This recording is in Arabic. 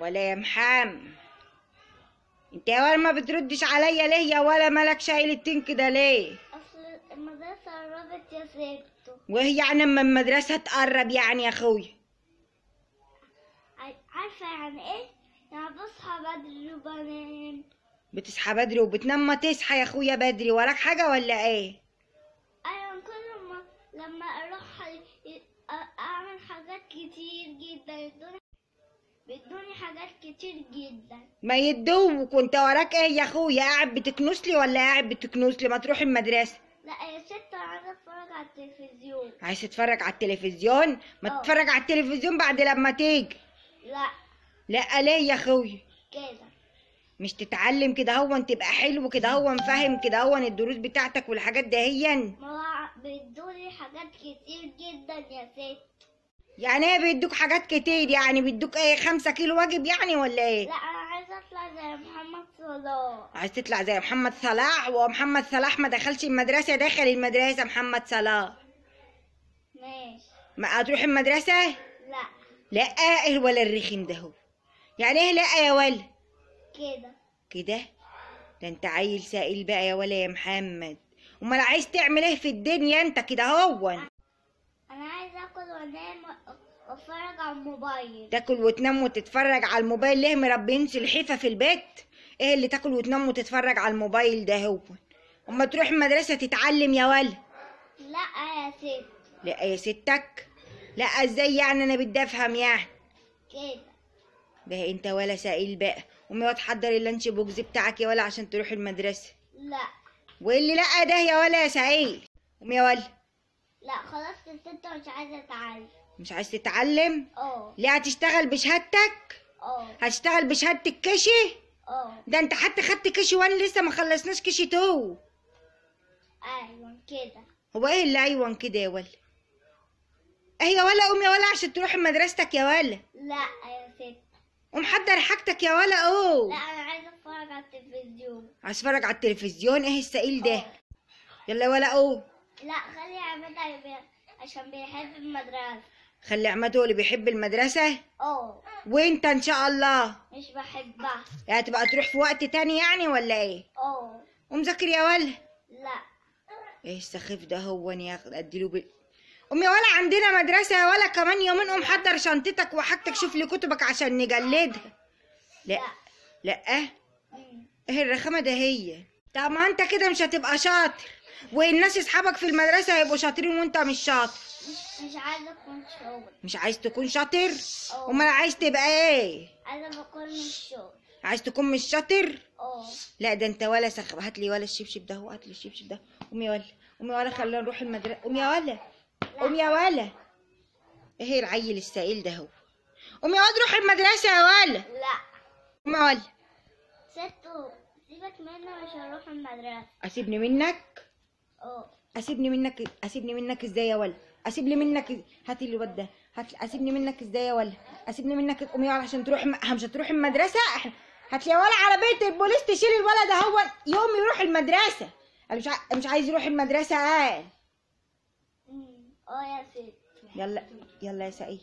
ولا يا محمد؟ انت يا ولا ما بتردش عليا ليه يا ولا؟ مالك شايل التين كده ليه؟ اصل المدرسة قربت يا ستو. وهي يعني اما المدرسة تقرب يعني يا اخويا؟ عارفة يعني ايه؟ يعني بصحى بدري وبنام. بتصحى بدري وبتنام؟ ما تصحى يا اخويا بدري، وراك حاجة ولا ايه؟ ايوه كل ما لما اروح اعمل حاجات كتير جدا بيدوني حاجات كتير جدا. ما يدوك، وانت وراك ايه يا اخويا؟ قاعد بتكنسلي ولا قاعد بتكنسلي؟ ما تروح المدرسة. لا يا ست انا عايزة اتفرج على التلفزيون. عايز تتفرج على التلفزيون؟ ما تتفرج على التلفزيون بعد لما تيجي. لا. لا ليه يا اخويا؟ كده مش تتعلم كده هو تبقى حلو كده هو فاهم كده هو الدروس بتاعتك والحاجات دهيا؟ ما هو بيدوني حاجات كتير جدا يا ست. يعني ايه بيدوك حاجات كتير؟ يعني بيدوك ايه 5 كيلو واجب يعني ولا ايه؟ لا انا عايزة اطلع زي محمد صلاح. عايز تطلع زي محمد صلاح؟ ومحمد صلاح ما دخلش المدرسة، دخل المدرسة محمد صلاح. ماشي. ما هتروح المدرسة؟ لا. لا ايه ولا الرخم ده هو؟ يعني ايه لا يا ولا؟ كده كده؟ ده انت عيل سائل بقى يا ولا يا محمد. امال عايز تعمل ايه في الدنيا انت كده هو؟ انا عايزة اكل وانام واتفرج على الموبايل. تاكل وتنام وتتفرج على الموبايل؟ ليه مربين سلحفة في البيت؟ ايه اللي تاكل وتنام وتتفرج على الموبايل ده هو؟ اما تروح المدرسة تتعلم يا ولا. لا يا ست. لا يا ستك؟ لا ازاي يعني؟ انا بدي افهم يعني. كده ده انت ولا سائل بقى. قومي تحضر اللانش بوكس بتاعك يا ولا عشان تروح المدرسة. لا. وايه اللي لا ده يا ولا يا سائل؟ قومي يا ولا. لا خلاص يا ست مش عايزة اتعلم. مش عايز تتعلم؟ اه. ليه؟ هتشتغل بشهادتك؟ هتشتغل بشهادة الكشي؟ ده انت حتى خدت كشي وانا لسه ما خلصناش كشي 2. ايوه كده. هو ايه اللي ايوه كده يا ولا؟ ايه يا ولا؟ قوم يا ولا عشان تروح مدرستك يا ولا. لا يا ست. قوم حضر حاجتك يا ولا. اوه لا انا عايزة اتفرج على التلفزيون. عايز اتفرج على التلفزيون؟ ايه السائل ده؟ يلا يا ولا قوم. لا خلي عماد عشان بيحب المدرسة. خلي عماد هو اللي بيحب المدرسة؟ وانت ان شاء الله مش بحبها. يعني تبقى تروح في وقت تاني يعني ولا ايه؟ قوم ذاكر يا ولا. لا. ايه السخيف ده هو؟ ياخد اديله قوم يا ولا عندنا مدرسة يا ولا كمان يومين. قوم حضر شنطتك وحاجتك، شوف لي كتبك عشان نجلدها. لا لا. ايه الرخامة ده هي؟ طب ما انت كده مش هتبقى شاطر، والناس اصحابك في المدرسة هيبقوا شاطرين وانت مش شاطر. مش عايزة اكون شاطر. مش عايز تكون شاطر؟ امال عايز تبقى ايه؟ عايزة اكون مش شاطر. عايز تكون مش شاطر؟ لا ده انت ولا سخب. هات لي ولا الشبشب ده هو، هات لي الشبشب ده. قوم يا ولا، قوم يا ولا، خلينا نروح المدرسة. قوم يا ولا، قوم يا ولا. ايه العيل السائل ده هو؟ قوم يا ولا روح المدرسة يا ولا. لا. قوم يا ولا. ستو سيبك مني مش هروح المدرسة. اسيبني منك؟ اسيبني منك؟ اسيبني منك ازاي يا ولا؟ اسيبني منك؟ هات لي الواد ده. اسيبني منك ازاي يا ولا؟ اسيبني منك. قوم يا ولا عشان تروح مش هتروح المدرسة. هات لي يا ولا عربية البوليس تشيل الولد ده هو يوم يروح المدرسة. انا مش عايز يروح المدرسة. يا ست. يلا يلا يا سعيد.